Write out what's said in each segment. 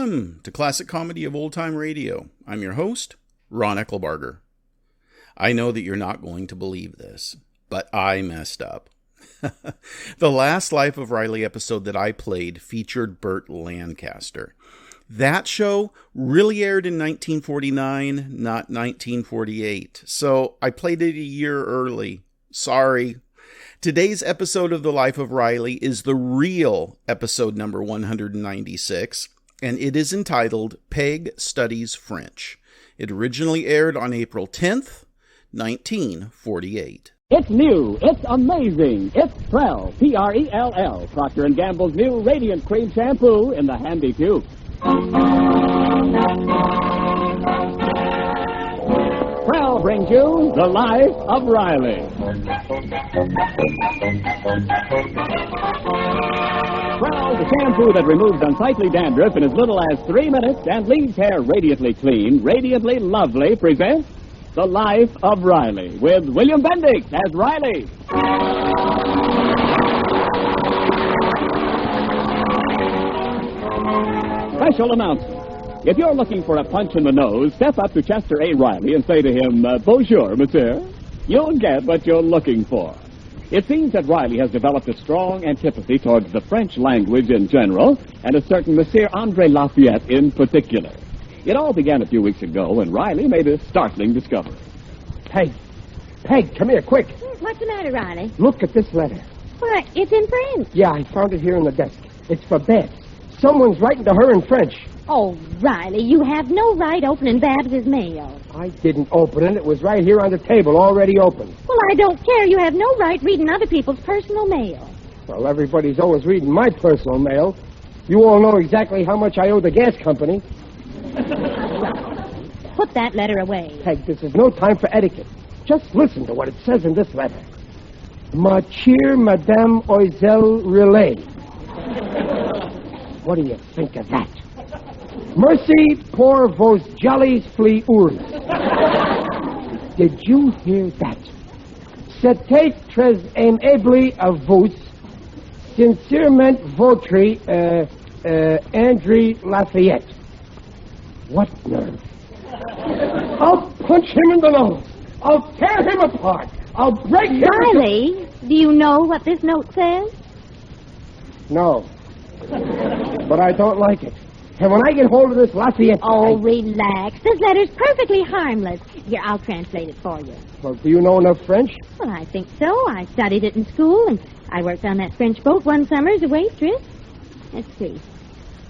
Welcome to Classic Comedy of Old Time Radio. I'm your host, Ron Eckelbarger. I know that you're not going to believe this, but I messed up. The last Life of Riley episode that I played featured Burt Lancaster. That show really aired in 1949, not 1948, so I played it a year early. Sorry. Today's episode of The Life of Riley is the real episode number 196, and it is entitled Peg Studies French. It originally aired on April 10th, 1948. It's new, it's amazing, it's Prell, P-R-E-L-L, Procter & Gamble's new Radiant Cream Shampoo in the handy tube. Prell brings you The Life of Riley. Prell, the shampoo that removes unsightly dandruff in as little as 3 minutes and leaves hair radiantly clean, radiantly lovely, presents The Life of Riley with William Bendix as Riley. Special announcement. If you're looking for a punch in the nose, step up to Chester A. Riley and say to him, bonjour, monsieur. You'll get what you're looking for. It seems that Riley has developed a strong antipathy towards the French language in general, and a certain Monsieur André Lafayette in particular. It all began a few weeks ago when Riley made a startling discovery. Peg, come here, quick. What's the matter, Riley? Look at this letter. Why, it's in French. Yeah, I found it here on the desk. It's for Babs. Someone's writing to her in French. Oh, Riley, you have no right opening Babs's mail. I didn't open it. It was right here on the table, already open. Well, I don't care. You have no right reading other people's personal mail. Well, everybody's always reading my personal mail. You all know exactly how much I owe the gas company. Put that letter away. Peg, this is no time for etiquette. Just listen to what it says in this letter. Ma chère Madame Oiselle Relay. What do you think of that? Merci pour vos jolies fleurs. Did you hear that? C'était très aimable à vous. Sincèrement votre André Lafayette. What nerve? I'll punch him in the nose. I'll tear him apart. I'll break him. Riley, do you know what this note says? No. But I don't like it. And when I get hold of this Lafayette... Oh, relax. This letter's perfectly harmless. Here, I'll translate it for you. Well, do you know enough French? Well, I think so. I studied it in school, and I worked on that French boat one summer as a waitress. Let's see.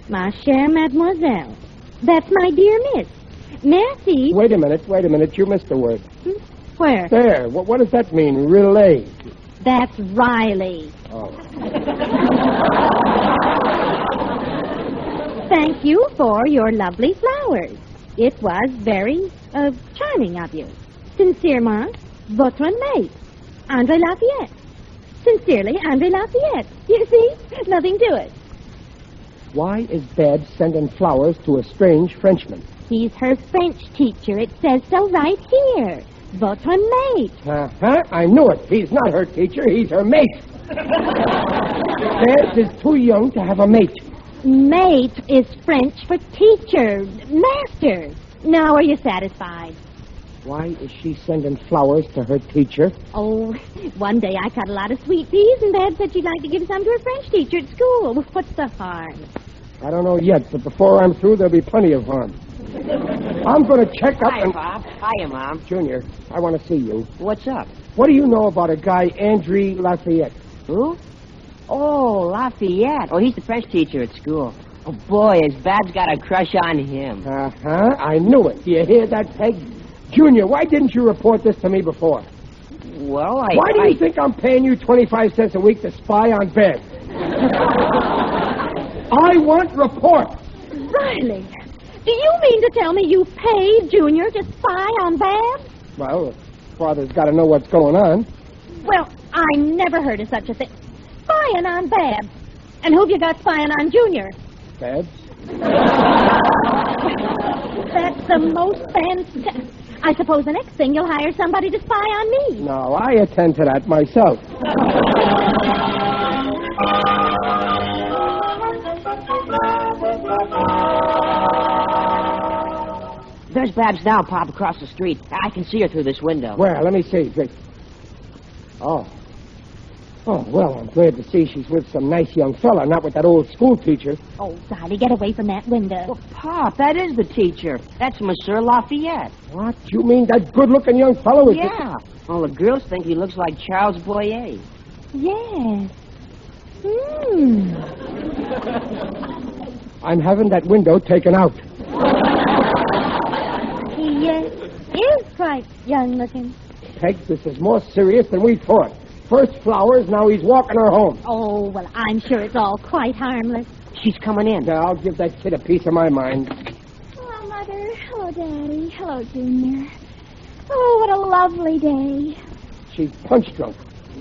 Ma chère mademoiselle. That's my dear miss. Merci. Wait a minute. You missed the word. Where? There. What does that mean? Relay. That's Riley. Oh. Thank you for your lovely flowers. It was very, charming of you. Sincèrement, votre mate, André Lafayette. Sincerely, André Lafayette. You see? Nothing to it. Why is Babs sending flowers to a strange Frenchman? He's her French teacher. It says so right here. Votre mate. I knew it. He's not her teacher. He's her mate. Babs is too young to have a mate. Mate is French for teacher, master. Now, are you satisfied? Why is she sending flowers to her teacher? Oh, one day I cut a lot of sweet peas, and Dad said she'd like to give some to her French teacher at school. What's the harm? I don't know yet, but before I'm through, there'll be plenty of harm. I'm going to check up Hi, Pop. Hiya, Mom. Junior, I want to see you. What's up? What do you know about a guy, André Lafayette? Who? Oh, Lafayette. Oh, he's the French teacher at school. Oh, boy, his Bab's got a crush on him. I knew it. Do you hear that, Peg? Junior, why didn't you report this to me before? Well, Why do you think I'm paying you 25 cents a week to spy on Babs? I want reports. Riley, do you mean to tell me you paid Junior to spy on Babs? Well, father's got to know what's going on. Well, I never heard of such a thing. Spying on Babs. And who've you got spying on Junior? Babs? That's the most fantastic... I suppose the next thing you'll hire somebody to spy on me. No, I attend to that myself. There's Babs now, Pop, across the street. I can see her through this window. Where? Let me see. Oh. Oh, well, I'm glad to see she's with some nice young fella, not with that old school teacher. Oh, Riley, get away from that window. Well, Pop, that is the teacher. That's Monsieur Lafayette. What? You mean that good-looking young fellow is... Yeah. All the girls think he looks like Charles Boyer. Yes. I'm having that window taken out. He is quite young-looking. Peg, this is more serious than we thought. First flowers, now he's walking her home. Oh, well, I'm sure it's all quite harmless. She's coming in. Now, I'll give that kid a piece of my mind. Hello, Mother. Hello, Daddy. Hello, Junior. Oh, what a lovely day. She's punch drunk.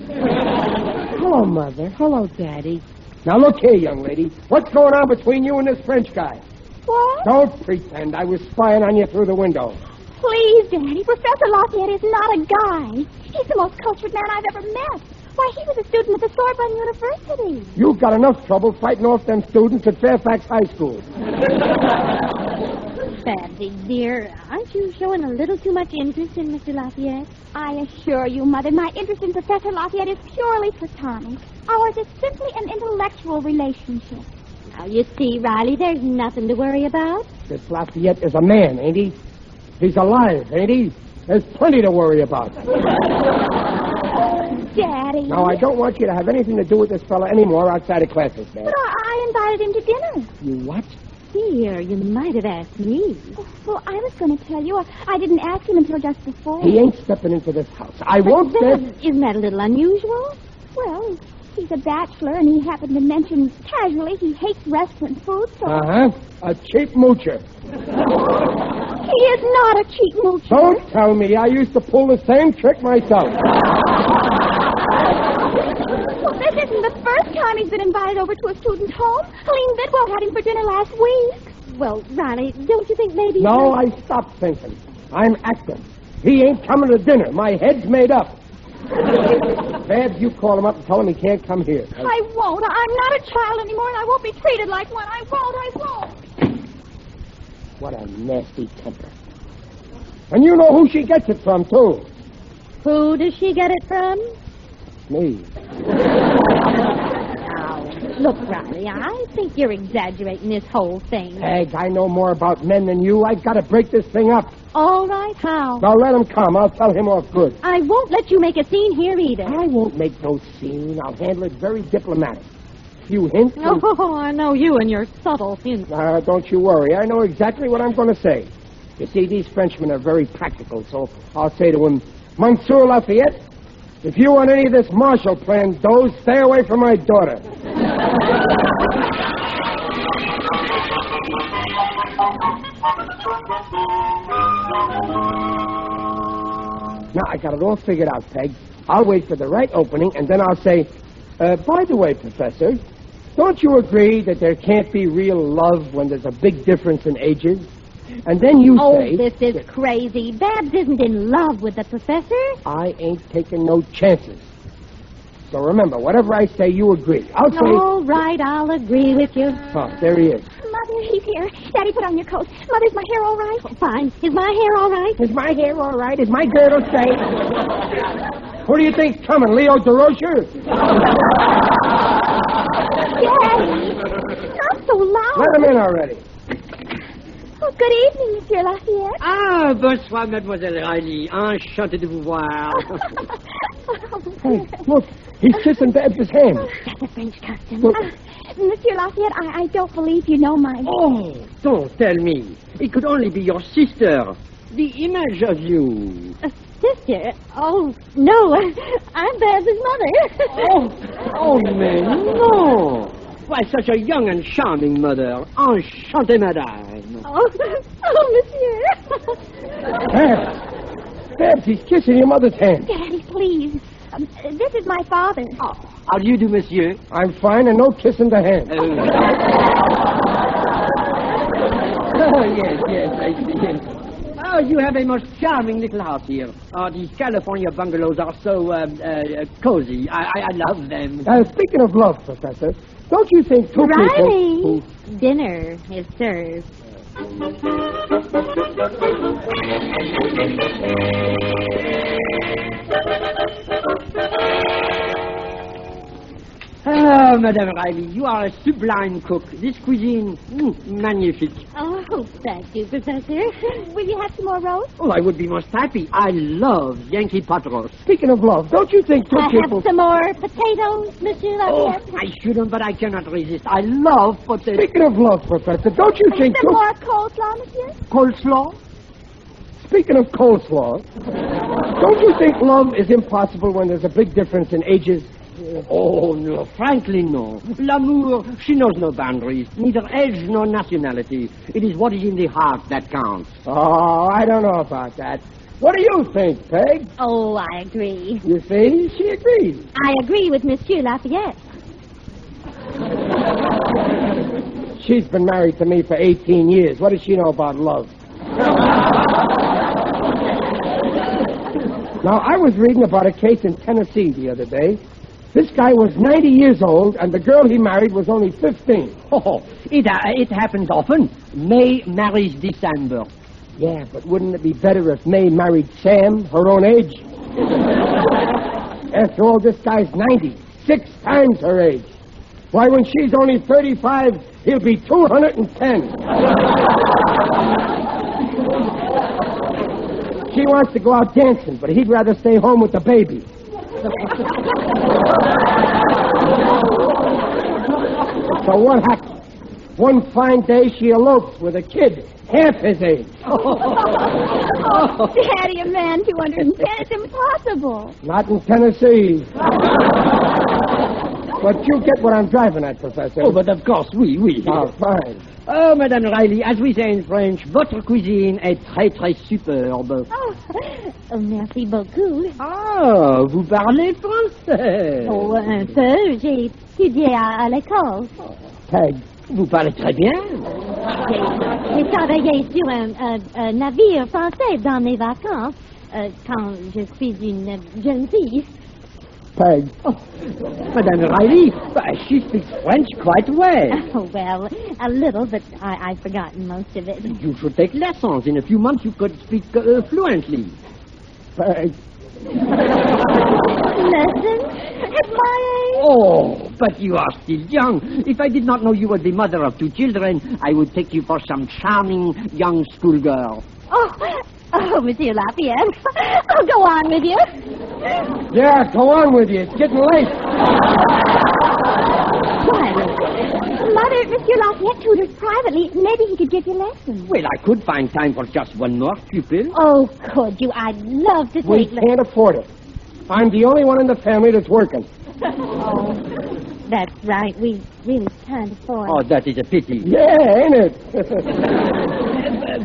Hello, Mother. Hello, Daddy. Now, look here, young lady. What's going on between you and this French guy? What? Don't pretend I was spying on you through the window. Please, Daddy. Professor Lafayette is not a guy. He's the most cultured man I've ever met. Why, he was a student at the Sorbonne University. You've got enough trouble fighting off them students at Fairfax High School. Babsy, dear, aren't you showing a little too much interest in Mr. Lafayette? I assure you, Mother, my interest in Professor Lafayette is purely platonic. Ours is simply an intellectual relationship. Now, you see, Riley, there's nothing to worry about. This Lafayette is a man, ain't he? He's alive, ain't he? There's plenty to worry about. Daddy. Now, I don't want you to have anything to do with this fella anymore outside of classes, Dad. But I invited him to dinner. You what? Dear, you might have asked me. Well, I was going to tell you. I didn't ask him until just before. He ain't stepping into this house. I won't stand... Isn't that a little unusual? Well, he's a bachelor, and he happened to mention casually he hates restaurant food, so... Uh-huh. A cheap moocher. He is not a cheap moocher. Don't tell me. I used to pull the same trick myself. Well, this isn't the first time he's been invited over to a student's home. Helene Bidwell had him for dinner last week. Well, Riley, don't you think maybe... No, I stopped thinking. I'm acting. He ain't coming to dinner. My head's made up. Babs, you call him up and tell him he can't come here. I won't. I'm not a child anymore, and I won't be treated like one. I won't. What a nasty temper. And you know who she gets it from, too. Who does she get it from? Me. Now, look, Riley, I think you're exaggerating this whole thing. Peg, I know more about men than you. I've got to break this thing up. All right, how? Now let him come. I'll tell him off good. I won't let you make a scene here either. I won't make no scene. I'll handle it very diplomatic. Few hints. And... Oh, I know you and your subtle hints. Don't you worry. I know exactly what I'm going to say. You see, these Frenchmen are very practical, so I'll say to him, Monsieur Lafayette, if you want any of this Marshall Plan dough, stay away from my daughter. Now, I got it all figured out, Peg. I'll wait for the right opening, and then I'll say, by the way, Professor, don't you agree that there can't be real love when there's a big difference in ages? And then you say... Oh, this is crazy. Babs isn't in love with the professor. I ain't taking no chances. So remember, whatever I say, you agree. I'll say... All right, I'll agree with you. Oh, there he is. Mother, he's here. Daddy, put on your coat. Mother, is my hair all right? Fine. Is my hair all right? Is my hair all right? Is my girdle straight? Who do you think's coming, Leo DeRocher? Daddy, not so loud. Let him in already. Oh, good evening, Monsieur Lafayette. Ah, bonsoir, Mademoiselle Riley. Enchanté de vous voir. Hey, look, he's kissing Babs' hand. That's a French custom. Look, Monsieur Lafayette, I don't believe you know my... Oh, don't tell me. It could only be your sister. The image of you. Sister? Oh, no. I'm Babs' mother. Oh, mais no. Why, such a young and charming mother. Enchanté, madame. Monsieur. Babs, he's kissing your mother's hand. Daddy, please. This is my father. How do you do, monsieur? I'm fine, and no kissing the hand. Oh, yes, I see. Yes. Oh, you have a most charming little house here. Oh, these California bungalows are so cozy. I love them. Speaking of love, Professor, don't you think two Riley, people... dinner is served. Oh, Madame Riley, you are a sublime cook. This cuisine, magnifique. Oh, thank you, Professor. Will you have some more roast? Oh, I would be most happy. I love Yankee pot roast. Speaking of love, don't you think two people... Have some more potatoes, Monsieur Oh, Lafayette? I shouldn't, but I cannot resist. I love potatoes. Speaking of love, Professor, don't you think Some two... more coleslaw, monsieur? Coleslaw? Speaking of coleslaw, don't you think love is impossible when there's a big difference in ages? Oh, no, frankly, no. L'amour, she knows no boundaries, neither age nor nationality. It is what is in the heart that counts. Oh, I don't know about that. What do you think, Peg? Oh, I agree. You see, she agrees. I agree with Monsieur Lafayette. She's been married to me for 18 years. What does she know about love? Now, I was reading about a case in Tennessee the other day. This guy was 90 years old, and the girl he married was only 15. Oh, it happens often. May marries December. Yeah, but wouldn't it be better if May married Sam, her own age? After all, this guy's 90, 6 times her age. Why, when she's only 35, he'll be 210. She wants to go out dancing, but he'd rather stay home with the baby. So what happened? One fine day, she elopes with a kid half his age. Oh, Daddy, a man 210. It's impossible. Not in Tennessee. But you get what I'm driving at, Professor. Oh, but of course, oui. Oh, fine. Oh, Madame Riley, as we say in French, votre cuisine est très, très superbe. Oh, merci beaucoup. Ah, vous parlez français. Oh, un peu. J'ai étudié à l'école. Peg, vous parlez très bien. J'ai travaillé sur un navire français dans mes vacances quand je suis une jeune fille. Peg. Oh, Madame Riley, she speaks French quite well. Oh, well, a little, but I've forgotten most of it. You should take lessons. In a few months, you could speak fluently. Peg. Lessons? At my age? Oh, but you are still young. If I did not know you were the mother of 2 children, I would take you for some charming young schoolgirl. Oh, Monsieur Lafayette. I'll go on with you. Yeah, go on with you. It's getting late. Mother, Monsieur Lafayette tutors privately. Maybe he could give you lessons. Well, I could find time for just one more pupil. Oh, could you? I'd love to We take can't afford it. I'm the only one in the family that's working. Oh, that's right. We really can't afford Oh, that is a pity. Yeah, ain't it?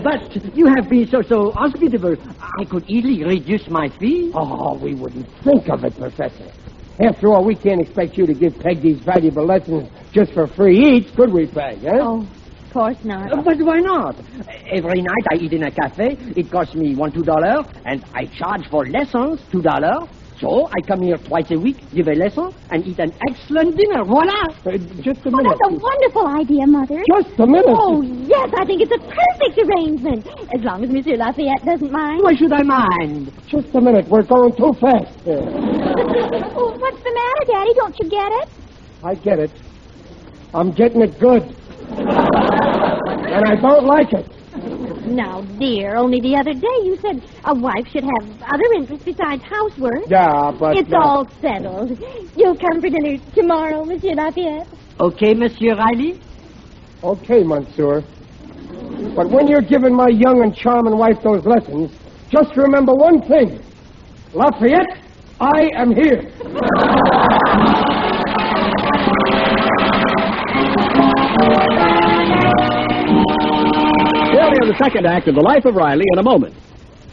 But you have been so hospitable. I could easily reduce my fee. Oh, we wouldn't think of it, Professor. After all, we can't expect you to give Peg these valuable lessons just for free eats, could we, Peg? Eh? Oh, of course not. But why not? Every night I eat in a cafe. It costs me $2, and I charge for lessons $2. So I come here twice a week, give a lesson, and eat an excellent dinner. Voila! Just a Oh, minute. that's a wonderful idea, Mother. Just a minute. Oh, yes, I think it's a perfect arrangement. As long as Monsieur Lafayette doesn't mind. Why should I mind? Just a minute. We're going too fast. Oh, what's the matter, Daddy? Don't you get it? I get it. I'm getting it good. And I don't like it. Now, dear, only the other day you said a wife should have other interests besides housework. Yeah, but... It's all settled. You'll come for dinner tomorrow, Monsieur Lafayette. Okay, Monsieur Riley? Okay, Monsieur. But when you're giving my young and charming wife those lessons, just remember one thing. Lafayette, I am here. We'll hear the second act of The Life of Riley in a moment.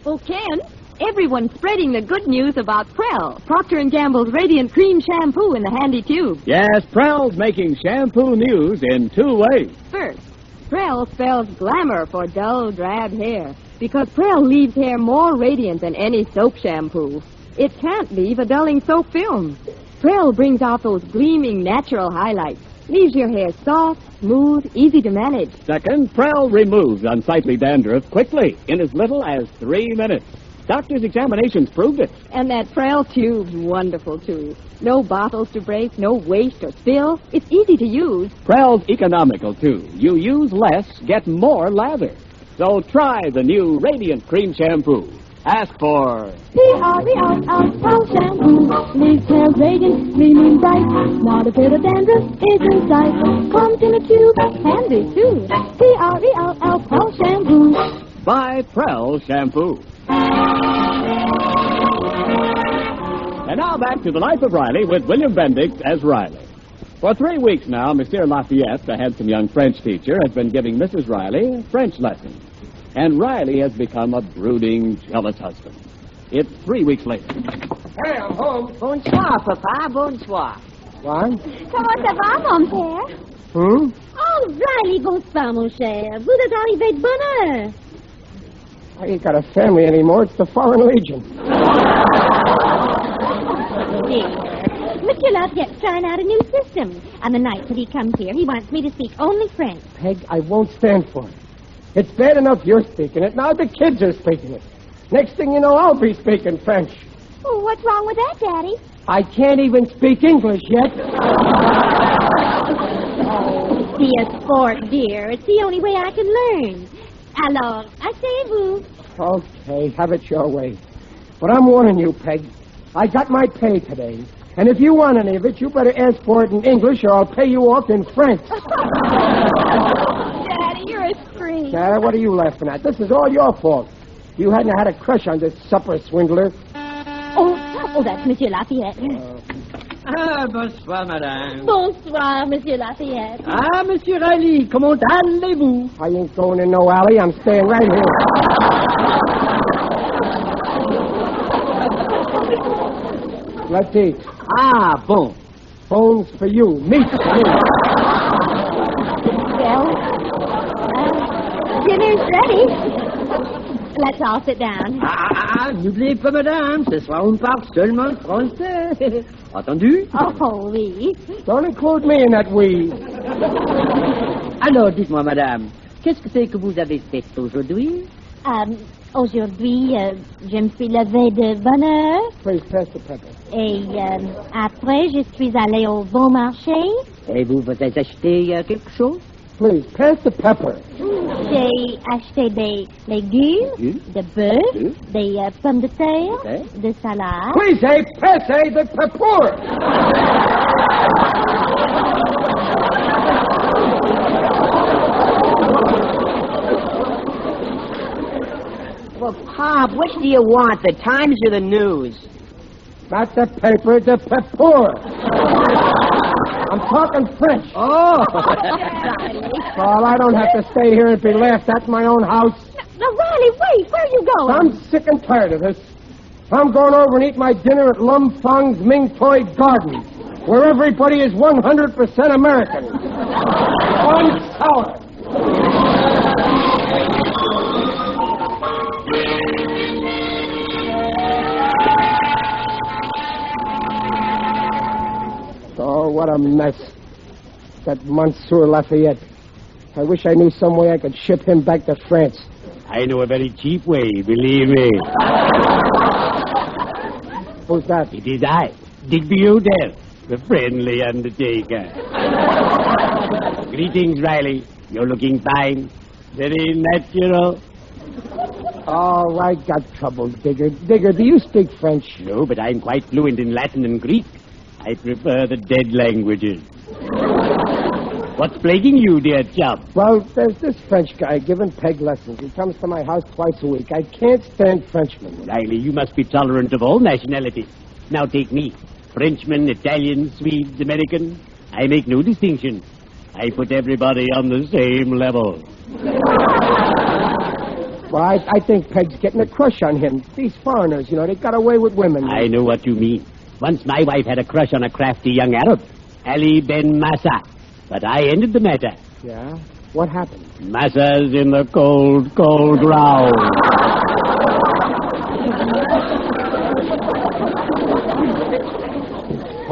Well, Ken, everyone's spreading the good news about Prell, Procter & Gamble's Radiant Cream Shampoo in the handy tube. Yes, Prell's making shampoo news in 2 ways. First, Prell spells glamour for dull, drab hair, because Prell leaves hair more radiant than any soap shampoo. It can't leave a dulling soap film. Prell brings out those gleaming natural highlights, Leaves your hair soft, smooth, easy to manage. Second, Prel removes unsightly dandruff quickly in as little as 3 minutes. Doctors' examinations proved it. And that Prel tube's wonderful, too. No bottles to break, no waste or spill. It's easy to use. Prel's economical, too. You use less, get more lather. So try the new Radiant Cream Shampoo. Ask for... P-R-E-L-L shampoo. Leaves hair radiant, gleaming bright. Not a bit of dandruff is in sight. Comes in a tube, handy too. P-R-E-L-L shampoo. Buy Prel Shampoo. And now back to the life of Riley with William Bendix as Riley. For 3 weeks now, Monsieur Lafayette, the handsome young French teacher, has been giving Mrs. Riley French lessons. And Riley has become a brooding, jealous husband. It's 3 weeks later. Hey, I'm home. Bonsoir, Papa. Bonsoir. What? Comment ça va, mon père? Hmm? Oh, Riley, bonsoir, mon cher. Vous êtes arrivé de bonne heure. I ain't got a family anymore. It's the Foreign Legion. Dear, Monsieur Lafayette's trying out a new system. On the night that he comes here, he wants me to speak only French. Peg, I won't stand for it. It's bad enough you're speaking it. Now the kids are speaking it. Next thing you know, I'll be speaking French. Oh, what's wrong with that, Daddy? I can't even speak English yet. Be a sport, dear. It's the only way I can learn. Alors, asseyez-vous. Okay, have it your way. But I'm warning you, Peg. I got my pay today. And if you want any of it, you better ask for it in English or I'll pay you off in French. Daddy, you're a scream. What are you laughing at? This is all your fault. You hadn't had a crush on this supper swindler. Oh, that's Monsieur Lafayette. Bonsoir, madame. Bonsoir, Monsieur Lafayette. Monsieur Riley, comment allez-vous? I ain't going in no alley. I'm staying right here. Let's eat. Bon. Bones for you. Meat for me. Well, dinner's ready. Let's all sit down. N'oubliez pas, madame, ce soir on parle seulement français. Entendu? Oh, oui. Don't include me in that we. Alors, dites-moi, madame, qu'est-ce que c'est que vous avez fait aujourd'hui? Aujourd'hui, je me suis levée de bonne heure. Please pass the pepper. Et après, je suis allée au bon marché. Et vous avez acheté quelque chose? Please, pass the pepper. J'ai acheté des légumes, de bœuf, des pommes de terre, de salade. Please, pass the pepper. Well, Pop, which do you want, the Times or the news? Not the paper, the pepper. I'm talking French. Oh. Well, I don't have to stay here and be laughed at in my own house. Now, Riley, wait. Where are you going? I'm sick and tired of this. I'm going over and eat my dinner at Lum Fang's Ming Toy Garden, where everybody is 100% American. One sour. Oh, what a mess. That Monsieur Lafayette. I wish I knew some way I could ship him back to France. I know a very cheap way, believe me. Who's that? It is I, Digby Odell, the friendly undertaker. Greetings, Riley. You're looking fine. Very natural. Oh, I got trouble, Digger. Digger, do you speak French? No, but I'm quite fluent in Latin and Greek. I prefer the dead languages. What's plaguing you, dear chap? Well, there's this French guy giving Peg lessons. He comes to my house twice a week. I can't stand Frenchmen. Riley, you must be tolerant of all nationalities. Now take me. Frenchman, Italian, Swedes, American. I make no distinction. I put everybody on the same level. Well, I think Peg's getting a crush on him. These foreigners, you know, they got away with women. I know what you mean. Once my wife had a crush on a crafty young Arab, Ali Ben Massa. But I ended the matter. Yeah? What happened? Massa's in the cold, cold ground.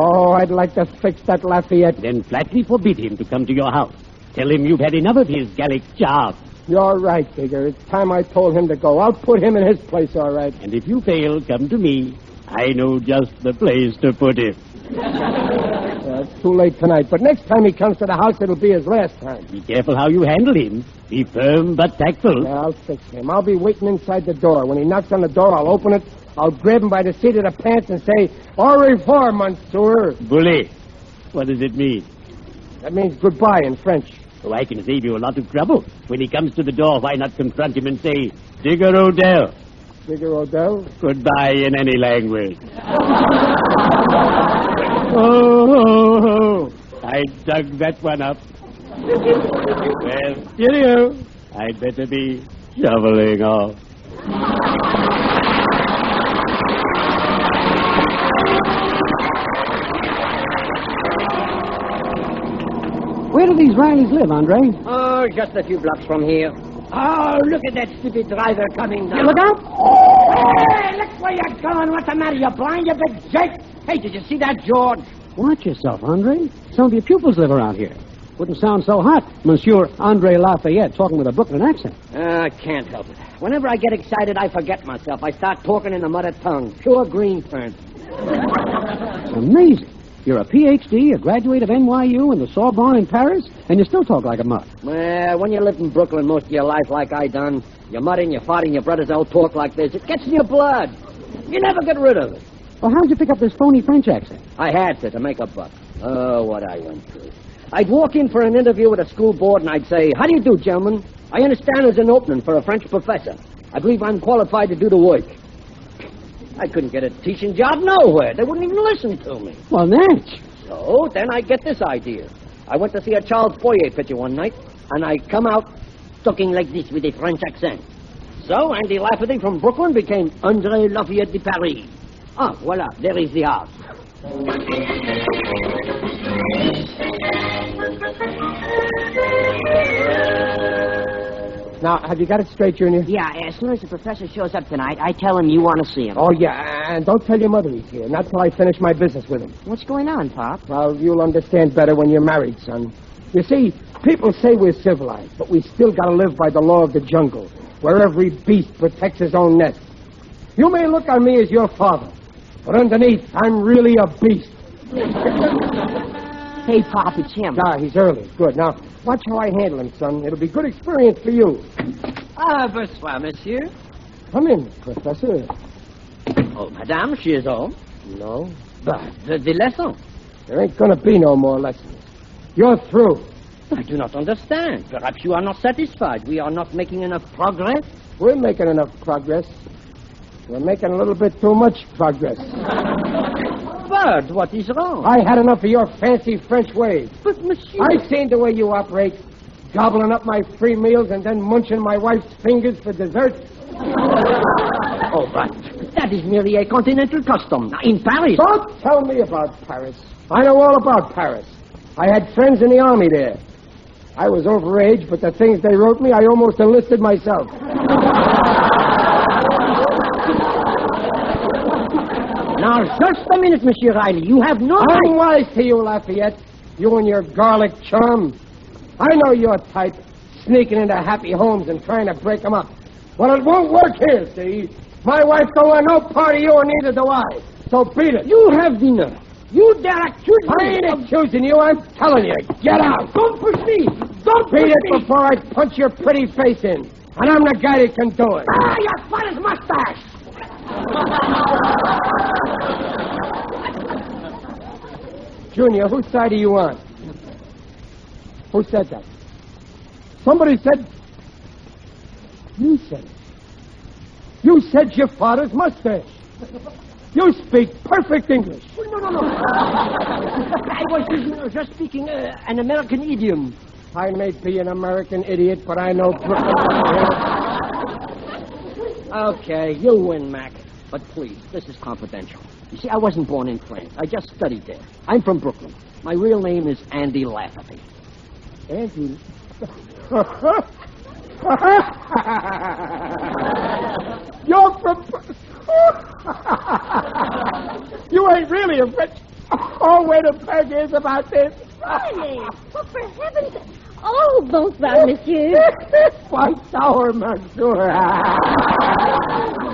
Oh, I'd like to fix that Lafayette. Then flatly forbid him to come to your house. Tell him you've had enough of his Gallic charm. You're right, Digger. It's time I told him to go. I'll put him in his place, all right. And if you fail, come to me. I know just the place to put him. It's too late tonight, but next time he comes to the house, it'll be his last time. Be careful how you handle him. Be firm but tactful. Yeah, I'll fix him. I'll be waiting inside the door. When he knocks on the door, I'll open it. I'll grab him by the seat of the pants and say, au revoir, monsieur. Bully. What does it mean? That means goodbye in French. Oh, I can save you a lot of trouble. When he comes to the door, why not confront him and say, Digger Odell. Digger Odell? Goodbye in any language. Oh, I dug that one up. Well, cheerio. I'd better be shoveling off. Where do these Rileys live, Andre? Oh, just a few blocks from here. Oh, look at that stupid driver coming down. You look out. Hey, look where you're going. What's the matter? You blind, you big jerk? Hey, did you see that, George? Watch yourself, Andre. Some of your pupils live around here. Wouldn't sound so hot, Monsieur Andre Lafayette, talking with a Brooklyn accent. I can't help it. Whenever I get excited, I forget myself. I start talking in the mother tongue. Pure Greenfern. It's amazing. You're a Ph.D., a graduate of NYU and the Sorbonne in Paris, and you still talk like a mutt. Well, when you lived in Brooklyn most of your life like I done, your mother and your father and your brothers all talk like this. It gets in your blood. You never get rid of it. Well, how'd you pick up this phony French accent? I had to make a buck. Oh, what I went through. I'd walk in for an interview with a school board and I'd say, how do you do, gentlemen? I understand there's an opening for a French professor. I believe I'm qualified to do the work. I couldn't get a teaching job nowhere. They wouldn't even listen to me. Well, Natch. So then I get this idea. I went to see a Charles Fourier picture one night, and I come out talking like this with a French accent. So Andy Lafferty from Brooklyn became André Lafayette de Paris. Ah, voila, there is the house. Now, have you got it straight, Junior? Yeah, as soon as the professor shows up tonight, I tell him you want to see him. Oh, yeah, and don't tell your mother he's here. Not till I finish my business with him. What's going on, Pop? Well, you'll understand better when you're married, son. You see, people say we're civilized, but we still got to live by the law of the jungle, where every beast protects his own nest. You may look on me as your father, but underneath, I'm really a beast. Hey, Pop, it's him. Ah, he's early. Good. Now, watch how I handle him, son. It'll be good experience for you. Ah, bonsoir, monsieur. Come in, Professor. Oh, madame, she is home. No. But the lesson? There ain't gonna be no more lessons. You're through. I do not understand. Perhaps you are not satisfied. We are not making enough progress. We're making enough progress. We're making a little bit too much progress. But what is wrong? I had enough of your fancy French ways. But, monsieur... I've seen the way you operate, gobbling up my free meals and then munching my wife's fingers for dessert. Oh, but that is merely a continental custom. In Paris... Don't tell me about Paris. I know all about Paris. I had friends in the army there. I was overage, but the things they wrote me, I almost enlisted myself. Now, just a minute, Monsieur Riley. You have no right... I'm wise to you, Lafayette. You and your garlic charm. I know your type, sneaking into happy homes and trying to break them up. Well, it won't work here, see? My wife don't want no part of you, and neither do I. So beat it. You have dinner. You dare accuse me. I ain't accusing you. I'm telling you. Get out. Don't push me. Don't beat push it me. before I punch your pretty face in. And I'm the guy that can do it. Ah, your father's mustache. Junior, whose side are you on? Who said that? Somebody said... You said it. You said your father's mustache. You speak perfect English. No. I was just speaking an American idiom. I may be an American idiot, but I know Brooklyn. Okay, you win, Mac. But please, this is confidential. You see, I wasn't born in France. I just studied there. I'm from Brooklyn. My real name is Andy Lafferty. Andy? You're from... You ain't really a French... Oh, wait a Peg is about this. Riley, oh, for heaven's sake. Oh, bonsoir, monsieur. Quite sour, Monsieur.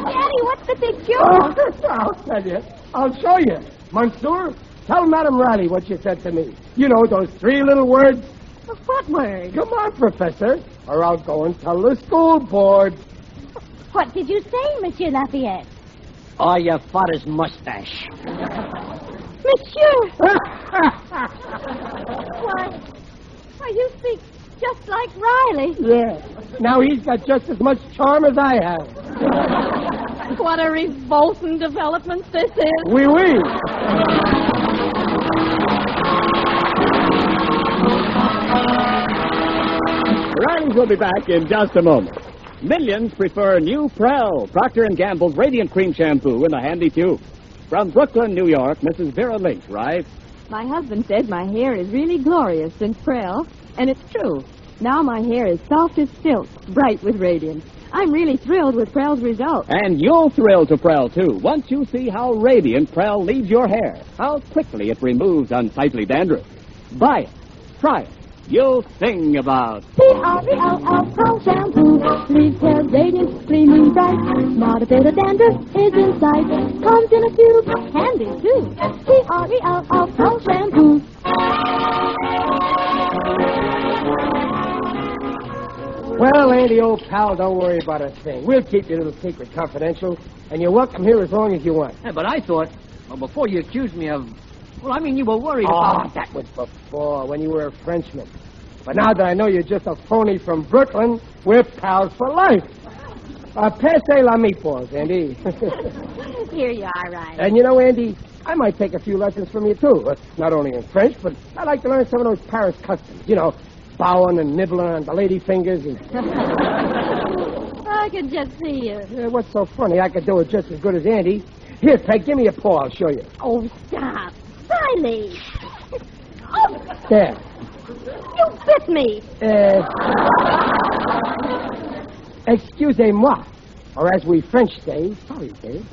Daddy, what's the big Oh, joke? I'll tell you. I'll show you. Monsieur, tell Madame Riley what you said to me. You know, those 3 little words. What word? Come on, Professor, or I'll go and tell the school board. What did you say, Monsieur Lafayette? Oh, your father's mustache. Monsieur! Why, you speak just like Riley. Yeah. Now he's got just as much charm as I have. What a revolting development this is. Oui, oui. Riley's will be back in just a moment. Millions prefer new Prell, Procter & Gamble's Radiant Cream Shampoo in a handy tube. From Brooklyn, New York, Mrs. Vera Lynch writes, My husband says my hair is really glorious since Prel, and it's true. Now my hair is soft as silk, bright with radiance. I'm really thrilled with Prel's results. and you'll thrill to Prell, too, once you see how radiant Prell leaves your hair, how quickly it removes unsightly dandruff. Buy it. Try it. You'll sing about P-R-E-L-L, Prell shampoo. Leaves hair radiant, gleaming bright. Not a bit of dandruff is in sight. Comes in a tube, handy too. P-R-E-L-L, Prell shampoo. Well, Andy, old pal, don't worry about a thing. We'll keep your little secret confidential, and you're welcome here as long as you want. Yeah, but I thought, well, before you accused me of... Well, I mean, you were worried Oh, about... that was before, when you were a Frenchman. But now that I know you're just a phony from Brooklyn, we're pals for life. Passe la meatballs, Andy. Here you are, Riley. And you know, Andy, I might take a few lessons from you, too. Not only in French, but I'd like to learn some of those Paris customs. You know, bowing and nibbling on the lady fingers. And... I could just see you. What's so funny? I could do it just as good as Andy. Here, Peg, give me a paw. I'll show you. Oh, stop. Riley. Oh, There. you bit me. Excusez-moi. Or as we French say, sorry, Dave.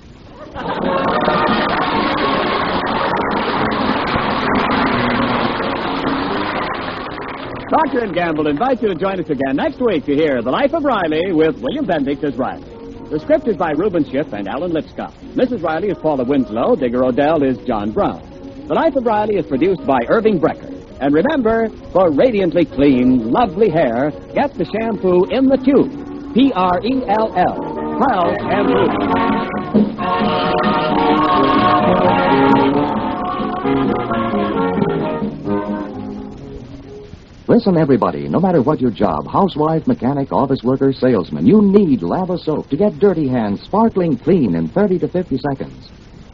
Procter & Gamble invites you to join us again next week to hear The Life of Riley with William Bendix as Riley. The script is by Reuben Schiff and Alan Lipscott. Mrs. Riley is Paula Winslow. Digger Odell is John Brown. The Life of Riley is produced by Irving Brecker. And remember, for radiantly clean, lovely hair, get the shampoo in the tube. P-R-E-L-L. Prell Shampoo. Listen, everybody, no matter what your job, housewife, mechanic, office worker, salesman, you need Lava soap to get dirty hands sparkling clean in 30 to 50 seconds.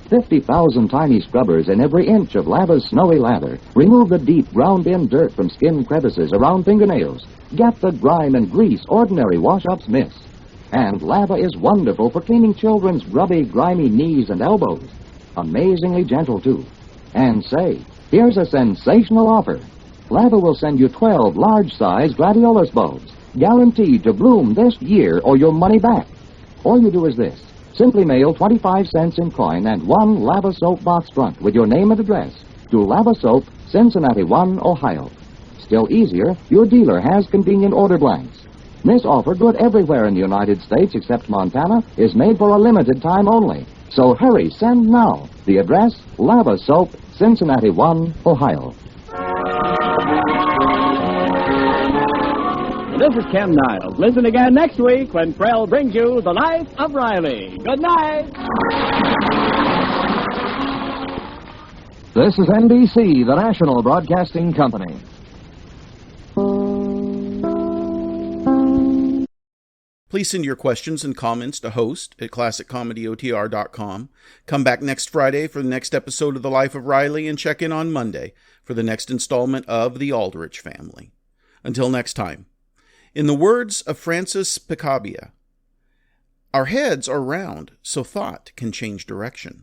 50,000 tiny scrubbers in every inch of Lava's snowy lather remove the deep, ground-in dirt from skin crevices around fingernails. Get the grime and grease ordinary wash-ups miss. And Lava is wonderful for cleaning children's grubby, grimy knees and elbows. Amazingly gentle, too. And say, here's a sensational offer. Lava will send you 12 large-size gladiolus bulbs, guaranteed to bloom this year or your money back. All you do is this. Simply mail 25 cents in coin and 1 Lava Soap box front with your name and address to Lava Soap, Cincinnati 1, Ohio. Still easier, your dealer has convenient order blanks. This offer, good everywhere in the United States except Montana, is made for a limited time only. So hurry, send now. The address, Lava Soap, Cincinnati 1, Ohio. This is Ken Niles. Listen again next week when Prell brings you The Life of Riley. Good night. This is NBC, the national broadcasting company. Please send your questions and comments to host@classiccomedyotr.com. Come back next Friday for the next episode of The Life of Riley and check in on Monday for the next installment of The Aldrich Family. Until next time. In the words of Francis Picabia, our heads are round, so thought can change direction.